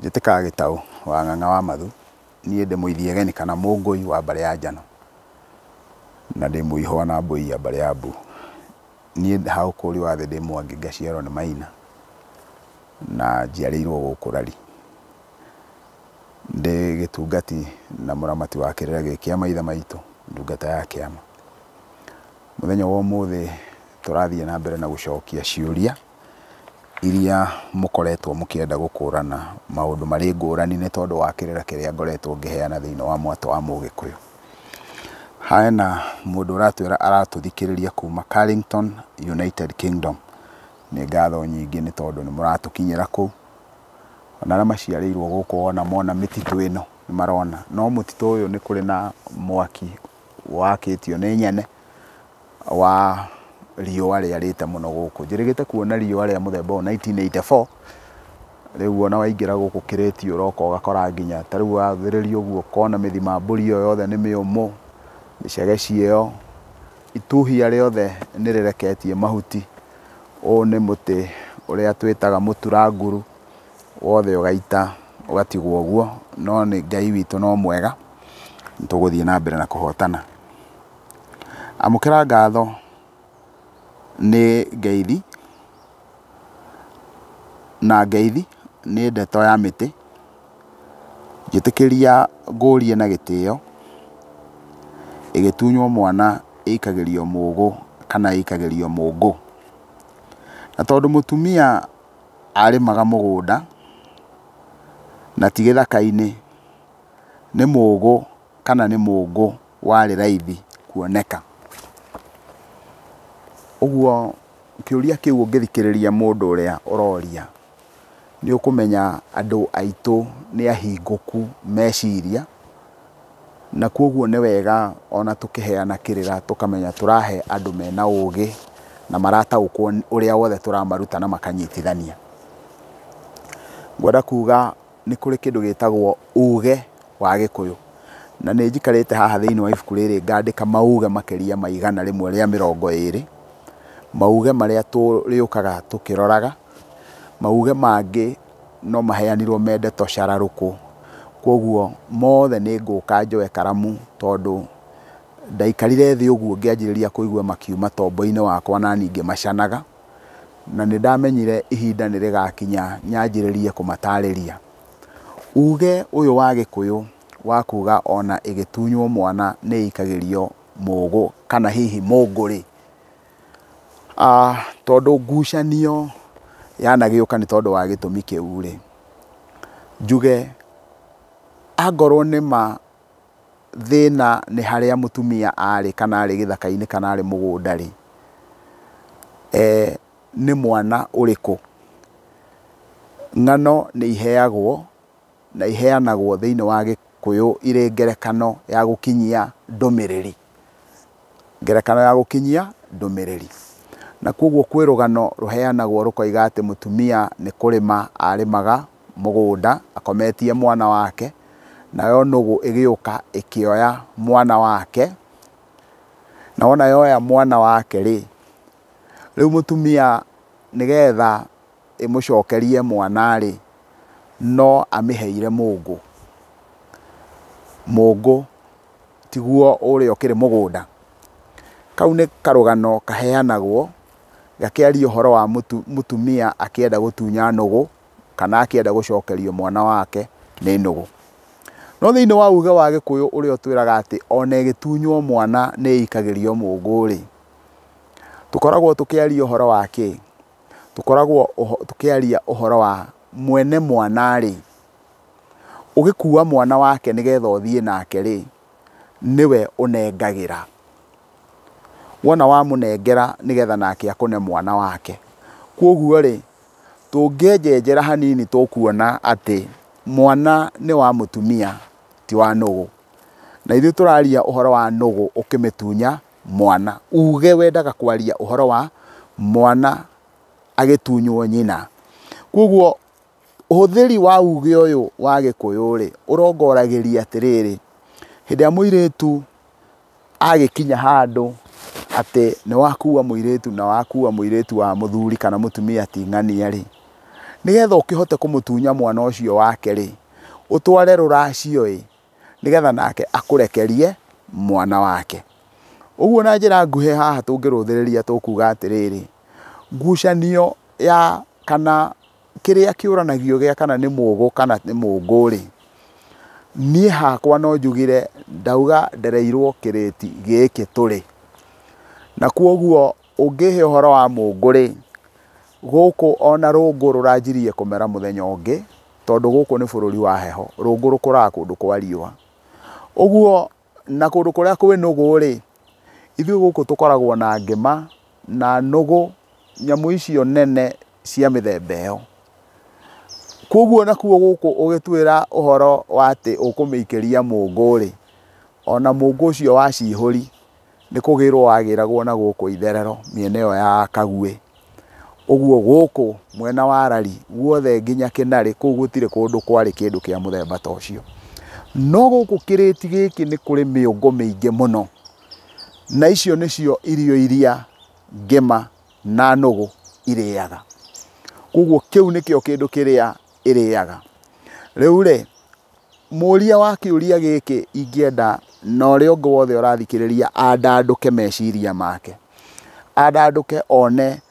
Njĩtĩkaga Gĩtaũ wa Ng'ang'a wa Mathu, niĩ ndĩ Mũithiegeni kana Mũngũi wa mbarĩ ya Njano, na ndĩ Mũihwa na Mbũi ya mbarĩ ya Mbu. Niĩ ha ũkũri wa thĩ ndĩ Mwangi, ngaciarwo nĩ Maina na njiarĩirwo gũkũ Rari. Ndĩ gĩtungati na mũramati wa kĩrĩra gĩkĩ kĩa maithe maitũ, ndungata ya kĩama. Mũthenya wa ũmũthĩ tũrathiĩ na mbere na gũcokia ciũria iria mũkoretwo mũkĩenda gũkũrana maũndũ marĩ ngũrani nĩ tondũ wa kĩrĩra kĩrĩa ngoretwo ngĩheana thĩinĩ wa mwatũ wa Mũgĩkũyũ. Hena mũndũ ũratwĩra aratũthikĩrĩria kuma Carrington, United Kingdom. Nĩ ngatho nyingĩ nĩ tondũ nĩ mũratũkinyĩra kũu. Ona arĩa maciarĩirwo gũkũ ona mona mĩtitũ ĩno nĩ marona, no mũtitũ ũyũ nĩ kũrĩ na mwaki wakĩtio nĩ nyene wa riũa rĩarĩte mũno gũkũ. Njĩrĩgĩte kuona riũa rĩa mũthemba ũyũ 1984, rĩu ona waingĩra gũkũ Kĩrĩti ũroka ũgakora nginya ta rĩu wathĩrĩria ũguo ũkona mĩthimambũri ĩyo yothe nĩ mĩũmũ, mĩcege ciĩyo, ituhia rĩothe nĩ rĩreketie mahuti. Ũyũ nĩ mũtĩ ũrĩa twĩtaga mũturanguru, wothe ũgaita ũgatigwo ũguo, no nĩ Ngai witũ no mwega, nĩ tũgũthiĩ na mbere na kũhotana. Amũkĩra ngatho nĩ ngeithi, na ngeithi nĩ ndeto ya mĩtĩ. Njĩtĩkĩria ngũrie na gĩtĩo, ĩgĩtunywo mwana ĩikagĩrio mũgũ kana ĩikagĩrio mũngũ. Na tondũ mũtumia arĩmaga mũgũnda na ti gĩthaka-inĩ, nĩ mũgũ kana nĩ mũngũ warĩ raithi kuoneka. Ũguo kĩũria kĩu ũngĩthikĩrĩria mũndũ ũrĩa ũroria, nĩ ũkũmenya andũ aitũ nĩ ahingũku meciria, na kwoguo nĩ wega ona tũkĩheana kĩrĩra tũkamenya tũrahe andũ mena ũgĩ na marataũkwo ũrĩa wothe tũramaruta na makanyitithania. Ngwenda kuga nĩ kũrĩ kĩndũ gĩtagwo uge wa Gĩkũyũ, na nĩ njikarĩte haha thĩinĩ wa ibuku rĩrĩ ngandĩka mauge makĩria ma 120, mauge marĩa tũrĩũkaga tũkĩroraga, mauge mangĩ no maheanirwo me ndeto cararũkũ. Kwoguo mothe nĩ ngũka njoe karamu tondũ ndaikarire thĩ ũguo ngĩanjĩrĩria kũigua makiuma tombo-inĩ wakwa na ningĩ macanaga, na nĩ ndamenyire ihinda nĩ rĩgakinya nyanjĩrĩrie kũmatarĩria. Uge ũyũ wa Gĩkũyũ wa kuga ona ĩgĩtunywo mwana nĩ ĩikagĩrio mũgũ kana hihi mũngũ-rĩ, tondũ ngucanio yanagĩũka nĩ tondũ wa gĩtũmi kĩu-rĩ, njuge angorwo nĩ ma thĩna nĩ harĩa mũtumia arĩ kana arĩ gĩthaka-inĩ kana arĩ mũgũnda-rĩ, nĩ mwana ũrĩkũ. Ng'ano nĩ iheagwo na iheanagwo thĩinĩ wa Gĩkũyũ irĩ ngerekano ya gũkinyia ndũmĩrĩri, ngerekano ya gũkinyia ndũmĩrĩri. Na kwoguo kwĩ rũgano rũheanagwo rũkoiga atĩ mũtumia nĩ kũrĩma arĩmaga mũgũnda akometie mwana wake, nayo nũgũ ĩgĩũka ĩkĩoya mwana wake, na wona yoya mwana wake-rĩ, rĩu mũtumia nĩgetha ĩmũcokerie mwana-rĩ, no amĩheire mũngũ. Mũngũ tiguo ũrĩa ũkĩrĩ mũgũnda. Kau nĩ karũgano kaheanagwo gakĩaria ũhoro wa mũtumia akĩenda gũtunya nũgũ kana akĩenda gũcokerio mwana wake nĩ nũgũ. No thĩinĩ wa uge wa Gĩkũyũ ũrĩa ũtwĩraga atĩ ona ĩgĩtunywo mwana nĩ ĩikagĩrio mũngũ-rĩ, tũkoragwo tũkĩaria ũhoro wa kĩ? Tũkoragwo tũkĩaria ũhoro wa mwene mwana-rĩ, ũgĩkua mwana wake nĩgetha ũthiĩ nake-rĩ, nĩwe ũnengagĩra. Wona wamũnengera nĩgetha nake akũne mwana wake. Kwoguo-rĩ, tũngĩenjenjera hanini tũkuona atĩ mwana nĩ wa mũtumia ti wa nũgũ, na ithuĩ tũraria ũhoro wa nũgũ ũkĩmĩtunya mwana. Uge wendaga kwaria ũhoro wa mwana agĩtunywo nyina. Kwoguo ũhũthĩri wa uge ũyũ wa Gĩkũyũ-rĩ ũrongoragĩria atĩrĩrĩ, hĩndĩ ĩrĩa mũirĩtu agĩkinya handũ atĩ nĩ wakua mũirĩtu na wakua mũirĩtu wa mũthuri kana mũtumia ti ng'ania-rĩ, nigetha ukihote kumutunya mwana ucio wake ri utware ruracio ri nigetha nake akurekerie mwana wake. Uguo na njira nguhe haha tungiruthiriria tukuga atiriri ngucanio ya kana kiria kiuranagio gia kana ni mugo kana ni munguri nie hakwa no njugire ndauga ndereirwo kiriti giki turi na kuoguo ungihe uhoro wa munguri guku ona rungu ruranjirie kumera muthenya ungi tondu guku ni bururi wa heho rungu rukuraga kundu kwa riua. Uguo na kundu kuria kwi nugu ri ithuĩ guku tukoragwo na ngima na nugu nyamu icio nene cia mithemba ĩyo. Koguo nakuo guku ugitwira uhoro wa ati ukumiikeria mungu ri ona mungu ucio wa cihuri ni kugirwo wagiragwo na guku itherero miene yo ya Kagwe. Uguo guku mwena wa Rari guothe nginya Kinari kuu gutire kundu kwari kindu kia muthemba ta ucio. No guku kiriti giki ni kuri miungo miingi muno na icio nicio irio iria ngema na nugu iriaga. Koguo kiu nikio kindu kiria iriaga. Riu ri muria wa kiuria giki ingienda na uria ungi wothe urathikiriria andanduke meciria make, andanduke one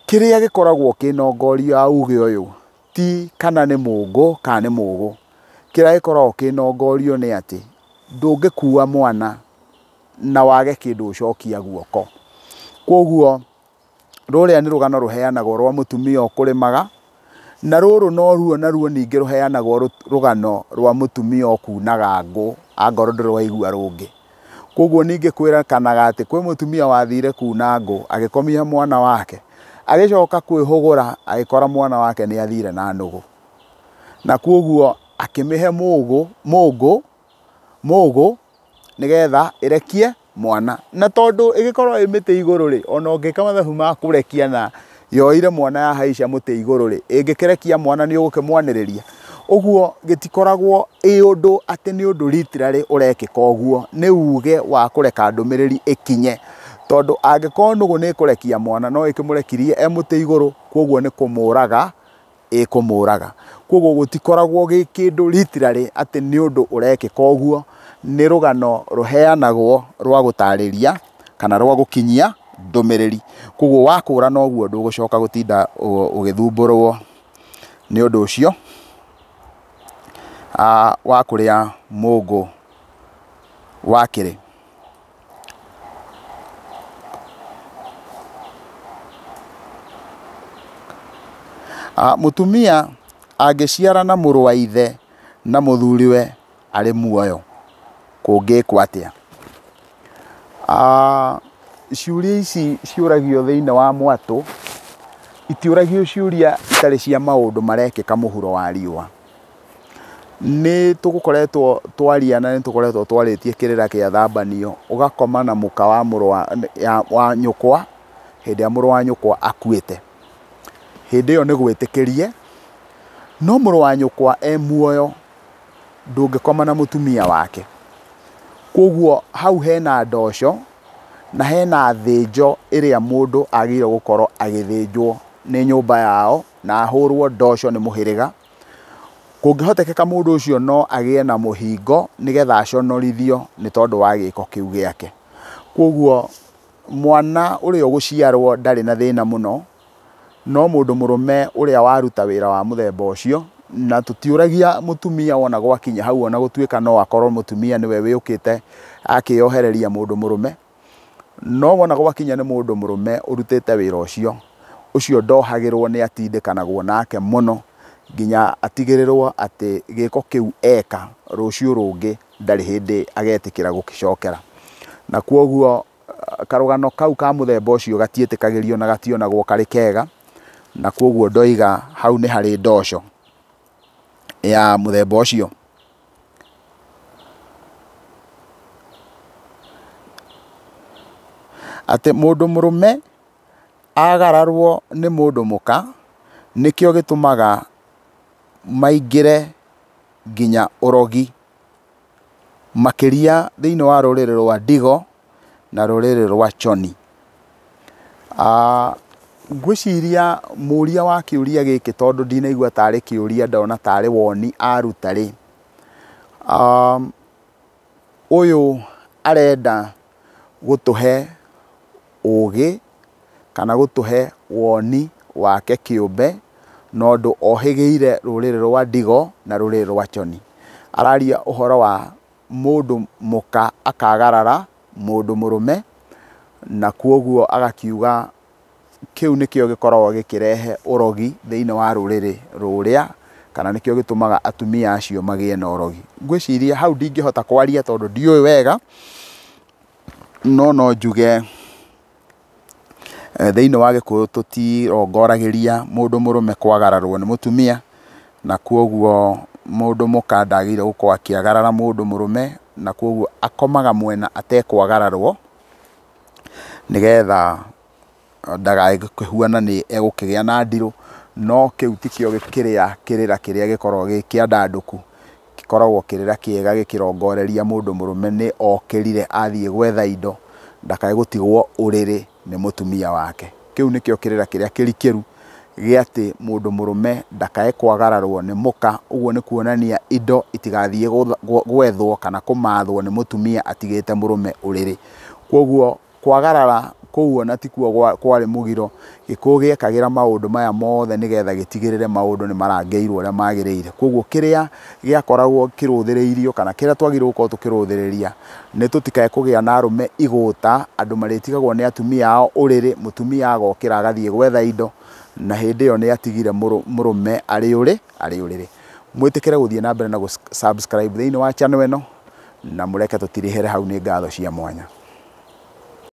kiria gikoragwo kinongoria uge uyu ti kana ni mungu kana ni mugu. Kiria gikoragwo kinongorio ni ati ndungikuua mwana na wage kindu ucokia guoko. Koguo ruria ni rugano ruheanagwo rwa mutumia ukurimaga na ruru no ruo naruo ningi ruheanagwo rugano rwa mutumia ukunaga ngo angoro ndurwaigua rungi. Koguo ningi kwira kanaga ati kwi mutumia wathire kuna ngo agikomia mwana wake agicoka kwihugura agikora mwana wake ni athire na nugu na koguo akimihe mugu nigetha irekie mwana na tondu igikorwo imite iguru ri ona ungika mathabu ma kurekia na yoire mwana ya haica muti iguru ri ingikirekia mwana ni ugukimwaniriria. Uguo gitikoragwo undu ati ni undu literally urekika uguo ni uge wa kureka ndumiriri ikinye tondu angikorwo nugu ni kurekia mwana no ikimurekirie muti iguru koguo ni kumuraga ikumuraga. Koguo gutikoragwo gikindu literally ati ni undu urekika uguo ni rugano ruheanagwo rwa gutariria kana rwa gukinyia ndumiriri. Koguo wakura no guo ndugucoka gutinda ugithumburwo ni undu ucio wa kuria mungu wakiri. Mutumia angiciara na muru wa ithe na muthuriwe ari muoyo kungikwa atia? Ciuria ici ciuragio thiini wa mwatu itiuragio ciuria itari cia maundu marekika muhuro wa riua. Ni tugukoretwo twaria na ni tukoretwo twaritie kirira kia thambanio ugakoma na muka wa muru wa nyukwa hindi ya muru wa nyukwa akuite. Hindi yo ni gwitikirie no muru wa nyukwa muoyo ndungikoma na mutumia wake. Koguo hau hena ndoco na hena thinjo iria mundu agire gukorwo agithinjwo ni nyumba yao na ahurwo ndoco ni muhiriga. Kungihotekeka mundu ucio no agie na muhingo nigetha aconorithio ni tondu wa giko kiu giake. Koguo mwana uria uguciarwo ndari na thina muno no mundu murume uria waruta wira wa muthemba ucio na tutiuragia mutumia wona gwakinya hau ona gutuika no akorwo mutumia niwe wiukite akiyohereria mundu murume no wona gwakinya ni mundu murume urutite wira ucio ndohagirwo ni atindikanagwo nake muno nginya atigirirwo ati giko kiu eka rucio rungi ndari hindi agetikira gukicokera. Na koguo karugano kau ka muthemba ucio gatietikagirio na gationagwo kari kega na koguo ndoiga hau ni hari ndoco ya muthemba ucio. Ati mundu murume agararwo ni mundu muka nikio gitumaga maingire nginya urogi makiria thiini wa ruriri rwa Ndigo na ruriri rwa Choni. ngwiciria muria wa kiuria giki tondu ndinaigua tari kiuria ndona tari woni aruta ri uyu arenda gutuhe ugi kana gutuhe woni wake kiumbe nondu ohigiire ruriri rwa Ndigo na ruriri rwa Choni. Araria uhoro wa mundu muka akagarara mundu murume, na kuoguo agakiuga kiu nikio gikoragwo gikirehe urogi thiini wa ruriri ruria, kana nikio gitumaga atumia acio magie na urogi. Ngwiciria hau ndingihota kwaria tondu ndiui wega, no njuge thiini wa Gikuyu tutirongoragiria mundu murume kwagararwo ni mutumia, na kuoguo mundu muka ndagire gukorwo akiagarara mundu murume, na kuoguo akomaga mwena atekwagararwo nigetha ndagakihuana ni egukigia na ndiru. No kiu tikio gikirira kiria gikoragwo gikiandanduku, gikoragwo kirira kiega gikirongoreria mundu murume ni okirire athie gwetha indo ndakae gutigwo uriri ni mutumia wake. Kiu nikio kirira kiria kirikiru giati mundu murume ndakae kwagararwo ni muka, uguo ni kuonania indo itigathie gwethwo kana kumathwo ni mutumia atigite murume uriri. Koguo kwagarara kuo na tikuo kwari mugiro. Gikuyu giekagira maundu maya mothe nigetha gitigirire maundu ni marangeirwo uria magirire. Koguo kiria giakoragwo kiruthiriirio kana kiria twagirwo gukorwo tukiruthiriria ni tutikae kugia na arume iguta, andu maritigagwo ni atumia ao uriri, mutumia agokira agathie gwetha indo, na hindi iyo ni atigire murume ari uriri. Mwitikire guthie na mbere na subscribe thiini wa channel ino, na mureke tutirihere hau ni ngatho cia mwanya.